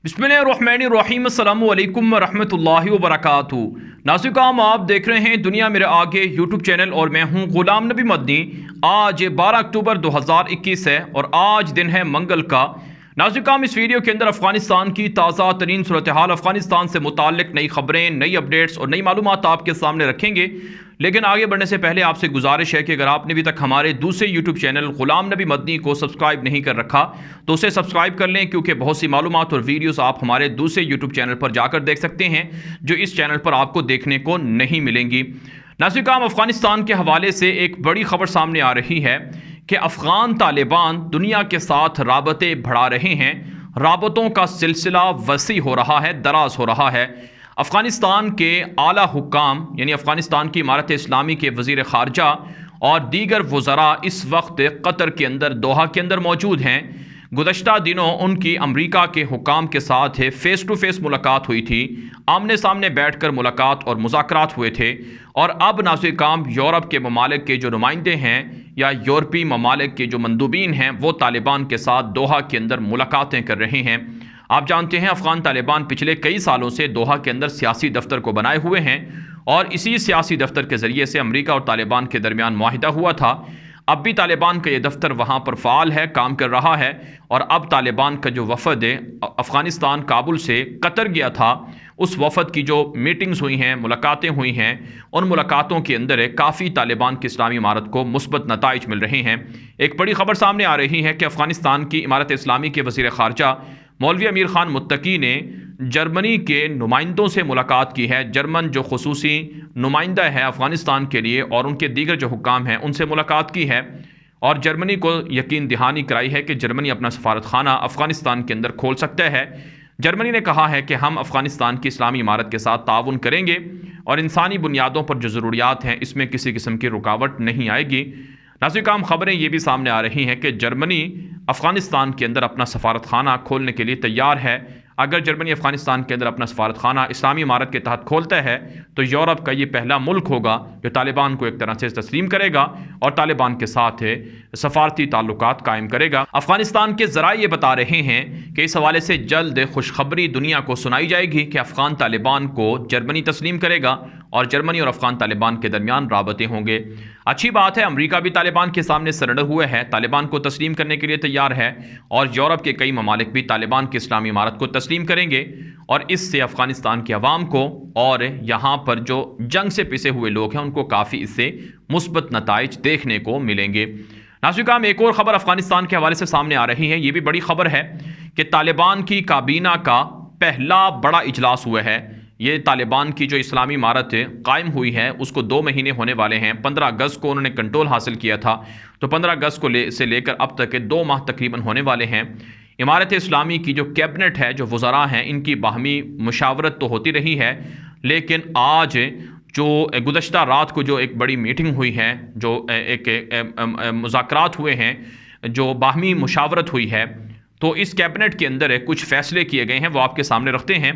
बिस्मिल्लाहिर्रहमानिर्रहीम अस्सलामु अलैकुम वरहमतुल्लाहि वबरकातुहू। नाज़रीन, आप देख रहे हैं दुनिया मेरे आगे यूट्यूब चैनल और मैं हूं गुलाम नबी मदनी। आज 12 अक्टूबर 2021 है और आज दिन है मंगल का। नाज़रीन, इस वीडियो के अंदर अफगानिस्तान की ताज़ा तरीन सूरत हाल, अफगानिस्तान से मुताल्लिक नई खबरें, नई अपडेट्स और नई मालूमात आपके सामने रखेंगे। लेकिन आगे बढ़ने से पहले आपसे गुजारिश है कि अगर आपने अभी तक हमारे दूसरे यूट्यूब चैनल गुलाम नबी मदनी को सब्सक्राइब नहीं कर रखा तो उसे सब्सक्राइब कर लें, क्योंकि बहुत सी मालूमात और वीडियोस आप हमारे दूसरे यूट्यूब चैनल पर जाकर देख सकते हैं जो इस चैनल पर आपको देखने को नहीं मिलेंगी। नाज़रीन, अफगानिस्तान के हवाले से एक बड़ी खबर सामने आ रही है कि अफगान तालिबान दुनिया के साथ राबते बढ़ा रहे हैं। राबतों का सिलसिला वसी हो रहा है, दराज हो रहा है। अफगानिस्तान के आला हुक्काम यानी अफगानिस्तान की इमारत इस्लामी के वज़ीर ख़ारजा और दीगर वज़रा इस वक्त कतर के अंदर, दोहा के अंदर मौजूद हैं। गुज़श्ता दिनों उनकी अमरीका के हुक्काम के साथ फ़ेस टू फ़ेस मुलाकात हुई थी, आमने सामने बैठकर मुलाकात और मुज़ाकरात हुए थे। और अब नाज़रीन, यूरोप के ममालिक के जो नुमाइंदे हैं या यूरोपीय ममालिक के जो मंदूबीन हैं वो तालिबान के साथ दोहा के अंदर मुलाकातें कर रहे हैं। आप जानते हैं अफ़गान तालिबान पिछले कई सालों से दोहा के अंदर सियासी दफ्तर को बनाए हुए हैं और इसी सियासी दफ्तर के ज़रिए से अमरीका और तालिबान के दरमियान मुआहिदा हुआ था। अब भी तालिबान का ये दफ्तर वहाँ पर फ़ाल है, काम कर रहा है। और अब तालिबान का जो वफ़द अफ़गानिस्तान काबुल से कतर गया था, उस वफ़द की जो मीटिंग्स हुई हैं, मुलाकातें हुई हैं, उन मुलाकातों के अंदर काफ़ी तालिबान की इस्लामी इमारत को मुस्बत नताइज मिल रहे हैं। एक बड़ी ख़बर सामने आ रही है कि अफ़गानिस्तान की इमारत इस्लामी के वज़ीर ख़ारजा मौलवी अमीर ख़ान मुत्तकी ने जर्मनी के नुमाइंदों से मुलाकात की है। जर्मन जो खुसूसी नुमाइंदा है अफ़गानिस्तान के लिए और उनके दीगर जो हुक्काम हैं उनसे मुलाकात की है और जर्मनी को यकीन दहानी कराई है कि जर्मनी अपना सफारतखाना अफ़गानिस्तान के अंदर खोल सकता है। जर्मनी ने कहा है कि हम अफ़गानिस्तान की इस्लामी इमारत के साथ ताउन करेंगे और इंसानी बुनियादों पर जो ज़रूरियात हैं इसमें किसी किस्म की रुकावट नहीं आएगी। नाज़रीन, खबरें ये भी सामने आ रही हैं कि जर्मनी अफ़गानिस्तान के अंदर अपना सफारतखाना खोलने के लिए तैयार है। अगर जर्मनी अफ़गानिस्तान के अंदर अपना सफारतखाना इस्लामी इमारत के तहत खोलता है तो यूरोप का ये पहला मुल्क होगा जो तालिबान को एक तरह से तस्लीम करेगा और तालिबान के साथ सफारती ताल्लुकात कायम करेगा। अफ़गानिस्तान के ज़राए ये बता रहे हैं कि इस हवाले से जल्द खुशखबरी दुनिया को सुनाई जाएगी कि अफ़गान तालिबान को जर्मनी तस्लीम करेगा और जर्मनी और अफ़गान तालिबान के दरमियान राबते होंगे। अच्छी बात है, अमरीका भी तालिबान के सामने सरेंडर हुए है, तालिबान को तस्लीम करने के लिए तैयार है और यूरोप के कई ममालिक भी तालिबान की इस्लामी इमारत को तस्लीम करेंगे और इससे अफ़गानिस्तान की आवाम को और यहाँ पर जो जंग से पिसे हुए लोग हैं उनको काफ़ी इससे मुस्बत नताइज देखने को मिलेंगे। नाज़रीन, एक और ख़बर अफ़गानिस्तान के हवाले से सामने आ रही है। ये भी बड़ी ख़बर है कि तालिबान की काबीना का पहला बड़ा इजलास हुआ है। ये तालिबान की जो इस्लामी इमारत कायम हुई है उसको 2 महीने होने वाले हैं। 15 अगस्त को उन्होंने कंट्रोल हासिल किया था, तो 15 अगस्त को से लेकर अब तक के 2 माह तकरीबन होने वाले हैं। इमारत इस्लामी की जो कैबिनेट है, जो वज़रा हैं, इनकी बाहमी मुशावरत तो होती रही है, लेकिन आज जो गुज़श्ता रात को जो एक बड़ी मीटिंग हुई है, जो एक मुज़ाकरात हुए हैं, जो बाहमी मुशावरत हुई है, तो इस कैबिनेट के अंदर कुछ फ़ैसले किए गए हैं, वो आपके सामने रखते हैं।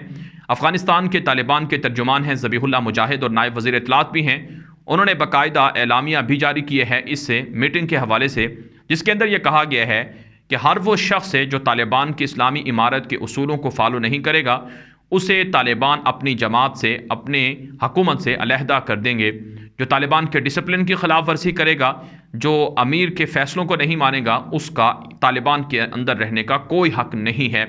अफ़गानिस्तान के तालिबान के तर्जुमान हैं ज़बीहुल्लाह मुजाहिद और नायब वज़ीर इत्तलात भी हैं। उन्होंने बाकायदा एलामिया भी जारी किए हैं इस मीटिंग के हवाले से, जिसके अंदर यह कहा गया है कि हर वो शख्स है जो तालिबान की इस्लामी इमारत के उसूलों को फॉलो नहीं करेगा उसे तालिबान अपनी जमात से, अपने हुकूमत से अलहदा कर देंगे। जो तालिबान के डिसिप्लिन की खिलाफ वर्जी करेगा, जो अमीर के फ़ैसलों को नहीं मानेगा, उसका तालिबान के अंदर रहने का कोई हक़ नहीं है।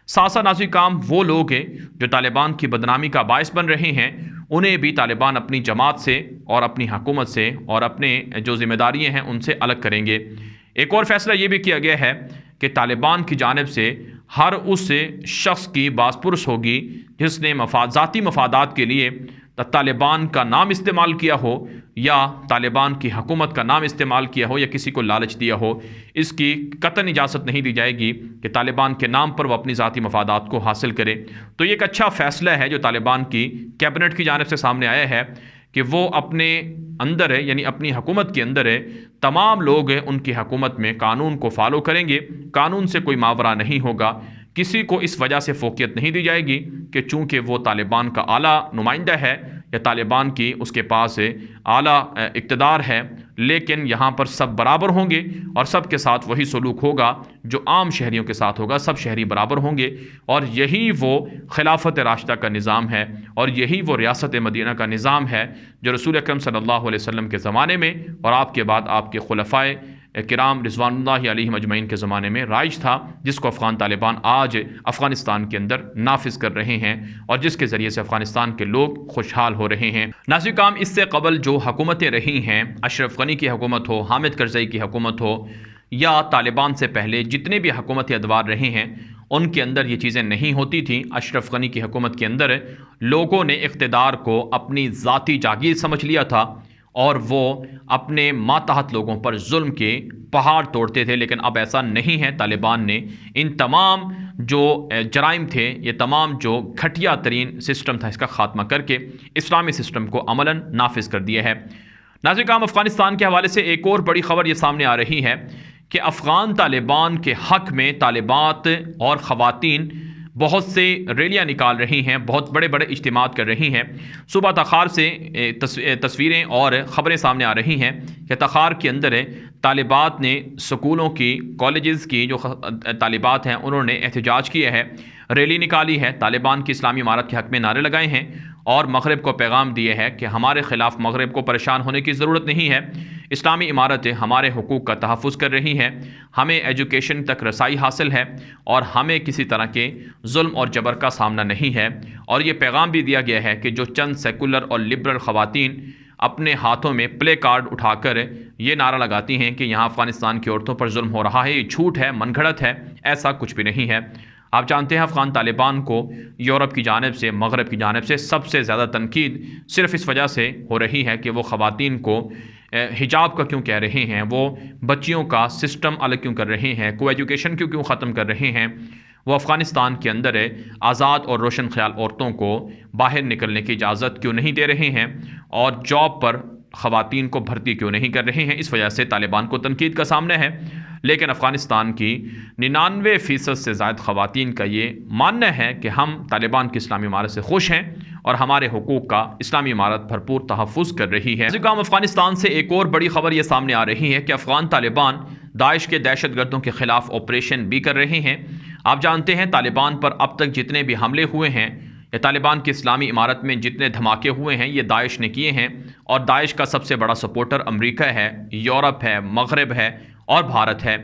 साथ नाज़रीन, वो लोग हैं जो तालिबान की बदनामी का बायस बन रहे हैं, उन्हें भी तालिबान अपनी जमात से और अपनी हुकूमत से और अपने जो ज़िम्मेदारियाँ हैं उनसे अलग करेंगे। एक और फ़ैसला ये भी किया गया है कि तालिबान की जानिब से हर उस शख्स की बासपुरस होगी जिसने ज़ाती मफादात के लिए तालिबान का नाम इस्तेमाल किया हो या तालिबान की हुकूमत का नाम इस्तेमाल किया हो या किसी को लालच दिया हो। इसकी कतई इजाज़त नहीं दी जाएगी कि तालिबान के नाम पर वो अपनी ज़ाती मफादात को हासिल करे। तो ये एक अच्छा फ़ैसला है जो तालिबान की कैबिनेट की जानिब से सामने आया है कि वो अपने अंदर है, यानी अपनी हुकूमत के अंदर है, तमाम लोग उनकी हुकूमत में कानून को फॉलो करेंगे, कानून से कोई मावरा नहीं होगा। किसी को इस वजह से फोकियत नहीं दी जाएगी कि चूँकि वो तालिबान का आला नुमाइंदा है या तालिबान की उसके पास आला इक़्तिदार है, लेकिन यहाँ पर सब बराबर होंगे और सब के साथ वही सलूक होगा जो आम शहरियों के साथ होगा। सब शहरी बराबर होंगे और यही वो खिलाफत राशिदा का निज़ाम है और यही वो रियासत मदीना का निज़ाम है जो रसूल अकरम सल्लल्लाहु अलैहि वसल्लम के ज़माने में और आपके बाद आपके खुलफ़ाए किराम रिज़वानुल्लाहि अलैहिम अजमईन के ज़माने में राइज था, जिसको अफ़गान तालिबान आज अफ़गानिस्तान के अंदर नाफिज कर रहे हैं और जिसके ज़रिए से अफ़गानिस्तान के लोग खुशहाल हो रहे हैं। नाज़रीन काम, इससे कबल जो हुकूमतें रही हैं, अशरफ गनी की हुकूमत हो, हामिद करज़ई की हुकूमत हो या तालिबान से पहले जितने भी हुकूमती अदवार रहे हैं, उनके अंदर ये चीज़ें नहीं होती थी। अशरफ गनी की हुकूमत के अंदर लोगों ने इक़्तिदार को अपनी ज़ाती जागीर समझ लिया था और वो अपने मातहत लोगों पर जुल्म के पहाड़ तोड़ते थे, लेकिन अब ऐसा नहीं है। तालिबान ने इन तमाम जो जराइम थे, ये तमाम जो घटिया तरीन सिस्टम था, इसका ख़ात्मा करके इस्लामी सिस्टम को अमलन नाफिज कर दिया है। नाज़रीन काम, अफ़गानिस्तान के हवाले से एक और बड़ी ख़बर ये सामने आ रही है कि अफ़गान तालिबान के हक़ में तालिबात और ख़वातीन बहुत से रैलियाँ निकाल रही हैं, बहुत बड़े बड़े इज्तिमात कर रही हैं। सुबह तखार से तस्वीरें और ख़बरें सामने आ रही हैं कि तखार के अंदर तालिबात ने स्कूलों की, कॉलेजेस की जो तालिबात हैं उन्होंने एहतजाज किया है, रैली निकाली है, तालिबान की इस्लामी इमारत के हक़ में नारे लगाए हैं और मग़रिब को पैगाम दिए है कि हमारे ख़िलाफ़ मग़रिब को परेशान होने की ज़रूरत नहीं है। इस्लामी इमारतें हमारे हुकूक का तहफ़्फ़ुज़ कर रही हैं, हमें एजुकेशन तक रसाई हासिल है और हमें किसी तरह के जुल्म और जबर का सामना नहीं है। और ये पैगाम भी दिया गया है कि जो चंद सेकुलर और लिबरल ख़वातीन अपने हाथों में प्ले कार्ड उठाकर ये नारा लगाती हैं कि यहाँ अफ़गानिस्तान की औरतों पर जुल्म हो रहा है, ये झूठ है, मनगढ़ंत है, ऐसा कुछ भी नहीं है। आप जानते हैं अफ़गान तालिबान को यूरोप की जानिब से, मग़रब की जानिब से सबसे ज़्यादा तनकीद सिर्फ़ इस वजह से हो रही है कि वो ख़वातीन को हिजाब का क्यों कह रहे हैं, वो बच्चियों का सिस्टम अलग क्यों कर रहे हैं, को एजुकेशन क्यों ख़त्म कर रहे हैं, वो अफ़गानिस्तान के अंदर आज़ाद और रोशन ख्याल औरतों को बाहर निकलने की इजाज़त क्यों नहीं दे रहे हैं और जॉब पर ख़वातीन को भर्ती क्यों नहीं कर रहे हैं। इस वजह से तालिबान को तनकीद का सामना है। लेकिन अफ़गानिस्तान की 99% से ज़ायद ख़वातीन का ये मानना है कि हम तालिबान की इस्लामी इमारत से खुश हैं और हमारे हुकूक का इस्लामी इमारत भरपूर तहफ़्फ़ुज़ कर रही है। इसी काम अफ़गानिस्तान से एक और बड़ी ख़बर ये सामने आ रही है कि अफ़गान तालिबान दाइश के दहशत गर्दों के ख़िलाफ़ ऑपरेशन भी कर रहे हैं। आप जानते हैं तालिबान पर अब तक जितने भी हमले हुए हैं या तालिबान की इस्लामी इमारत में जितने धमाके हुए हैं, ये दाइश ने किए हैं और दाइश का सबसे बड़ा सपोर्टर अमेरिका है, यूरोप है, मग़रिब है और भारत है।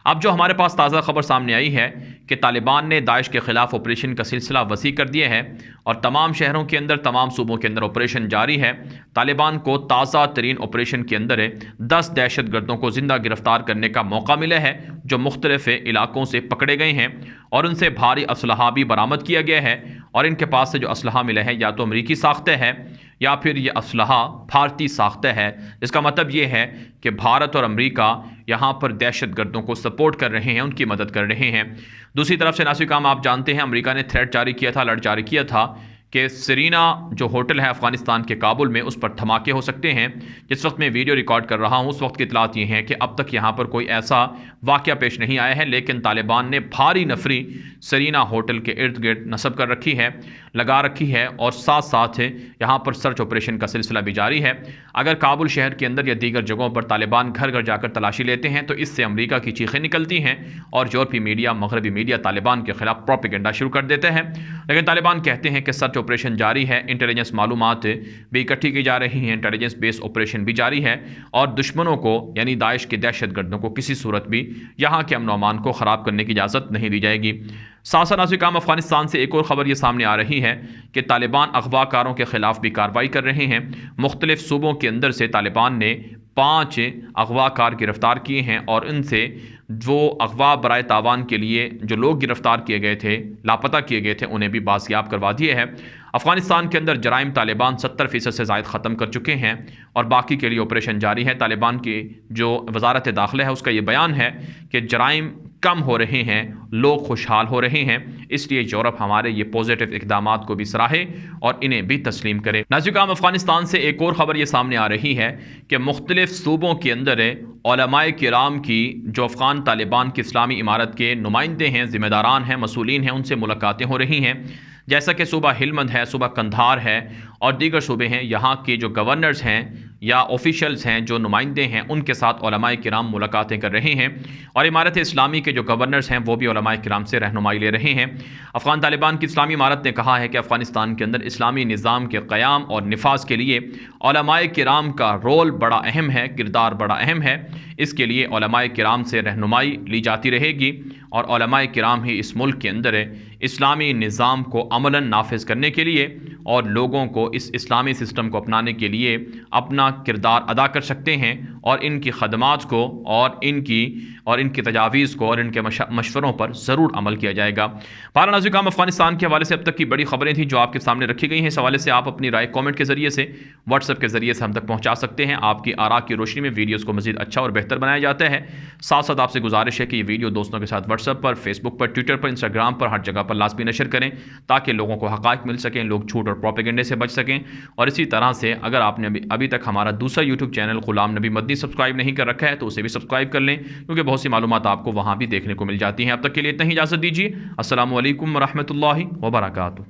अब जो हमारे पास ताज़ा खबर सामने आई है कि तालिबान ने दाइश के ख़िलाफ़ ऑपरेशन का सिलसिला वसी कर दिया है और तमाम शहरों के अंदर, तमाम सूबों के अंदर ऑपरेशन जारी है। तालिबान को ताज़ा तरीन ऑपरेशन के अंदर 10 दहशत गर्दों को ज़िंदा गिरफ़्तार करने का मौका मिला है जो मुख्तलिफ़ इलाकों से पकड़े गए हैं और उनसे भारी असलहा भी बरामद किया गया है और इनके पास से जो असलहा मिला है या तो अमरीकी साख्ते है या फिर ये असलहा भारतीय साख्ते है। इसका मतलब ये है कि भारत और अमेरिका यहाँ पर दहशत गर्दों को सपोर्ट कर रहे हैं, उनकी मदद कर रहे हैं। दूसरी तरफ से नासिर काम, आप जानते हैं अमेरिका ने थ्रेट जारी किया था, अलर्ट जारी किया था कि सरीना जो होटल है अफ़गानिस्तान के काबुल में, उस पर धमाके हो सकते हैं। जिस वक्त मैं वीडियो रिकॉर्ड कर रहा हूँ उस वक्त की इतलात ये हैं कि अब तक यहाँ पर कोई ऐसा वाक़या पेश नहीं आया है, लेकिन तालिबान ने भारी नफरी सरीना होटल के इर्द गिर्द नस्ब कर रखी है, लगा रखी है और साथ साथ यहाँ पर सर्च ऑपरेशन का सिलसिला भी जारी है। अगर काबुल शहर के अंदर या दीगर जगहों पर तालिबान घर घर जाकर तलाशी लेते हैं तो इससे अमेरिका की चीखें निकलती हैं और यूरोपीय मीडिया, मगरबी मीडिया तालिबान के खिलाफ प्रोपेगेंडा शुरू कर देते हैं। लेकिन तालिबान कहते हैं कि सर्च ऑपरेशन जारी है, इंटेलिजेंस मालूमात भी इकट्ठी की जा रही हैं, इंटेलिजेंस बेस्ड ऑपरेशन भी जारी है और दुश्मनों को यानी दाइश के दहशत गर्दों को किसी सूरत भी यहाँ के अमन अमान को ख़राब करने की इजाज़त नहीं दी जाएगी। साथ साथ नाज़रीन काम, अफ़गानिस्तान से एक और ख़बर ये सामने आ रही है कि तालिबान अगवाकारों के ख़िलाफ़ भी कार्रवाई कर रहे हैं। मुख्तलिफ़ सूबों के अंदर से तालिबान ने 5 अगवाकार गिरफ़्तार किए हैं और इनसे जो अगवा बराए तावान के लिए जो लोग गिरफ़्तार किए गए थे, लापता किए गए थे, उन्हें भी बाज़ियाब करवा दिए हैं। अफ़गानिस्तान के अंदर जराइम तालिबान 70% से ज़ायद ख़त्म कर चुके हैं और बाकी के लिए ऑपरेशन जारी है। तालिबान की जो वज़ारत दाखिला है उसका ये बयान है कि जराइम कम हो रहे हैं, लोग खुशहाल हो रहे हैं, इसलिए यूरोप हमारे ये पॉजिटिव इक़दामात को भी सराहे और इन्हें भी तस्लीम करे। नाज़रीन, अफ़गानिस्तान से एक और ख़बर ये सामने आ रही है कि मुख्तलिफ़ सूबों के अंदर उलमाए किराम की जो अफ़गान तालिबान की इस्लामी इमारत के नुमाइंदे हैं, ज़िम्मेदारान हैं, मसूलीन हैं, उनसे मुलाकातें हो रही हैं। जैसा कि सूबा हिलमंद है, सूबा कंधार है और दीगर सूबे हैं, यहाँ के जो गवर्नर्स हैं या ऑफिशियल्स हैं, जो नुमाइंदे हैं, उनके साथ उलमाए किराम मुलाकातें कर रहे हैं और इमारत इस्लामी के जो गवर्नर्स हैं वो भी उलमाए किराम से रहनुमाई ले रहे हैं। अफ़गान तालिबान की इस्लामी इमारत ने कहा है कि अफ़गानिस्तान के अंदर इस्लामी निज़ाम के क़याम और निफाज के लिए उलमाए किराम का रोल बड़ा अहम है, किरदार बड़ा अहम है। इसके लिए उलमाए किराम से रहनुमाई ली जाती रहेगी और उलमाए किराम ही इस मुल्क के अंदर इस्लामी निज़ाम को अमलन नाफिज़ करने के लिए और लोगों को इस इस्लामी सिस्टम को अपनाने के लिए अपना किरदार अदा कर सकते हैं और इनकी खदमात को और इनकी तजावीज़ को और इनके मशवरों पर ज़रूर अमल किया जाएगा। पारा नाज़िकाम, अफ़गानिस्तान के हवाले से अब तक की बड़ी खबरें थी जो आपके सामने रखी गई हैं। इस हवाले से आप अपनी राय कमेंट के ज़रिए से, व्हाट्सएप के ज़रिए से हम तक पहुँचा सकते हैं। आपकी आरा की रोशनी में वीडियोज़ को मज़ीद अच्छा और बेहतर बनाया जाता है। साथ साथ आपसे गुजारिश है कि ये वीडियो दोस्तों के साथ व्हाट्सएप पर, फेसबुक पर, ट्विटर पर, इंस्टाग्राम पर, हर जगह पर लाज़मी नशर करें ताकि लोगों को हक़ाइक़ मिल सकें, लोग झूठ और प्रोपेगेंडे से बच सकें। और इसी तरह से अगर आपने अभी तक हमारा दूसरा यूट्यूब चैनल ग़ुलाम नबी मदनी सब्सक्राइब नहीं कर रखा है तो उसे भी सब्सक्राइब कर लें, क्योंकि बहुत सी मालूमात आपको वहाँ भी देखने को मिल जाती हैं। अब तक के लिए इतना ही इजाज़त दीजिए। अस्सलामु अलैकुम व रहमतुल्लाहि व बरकातुहू।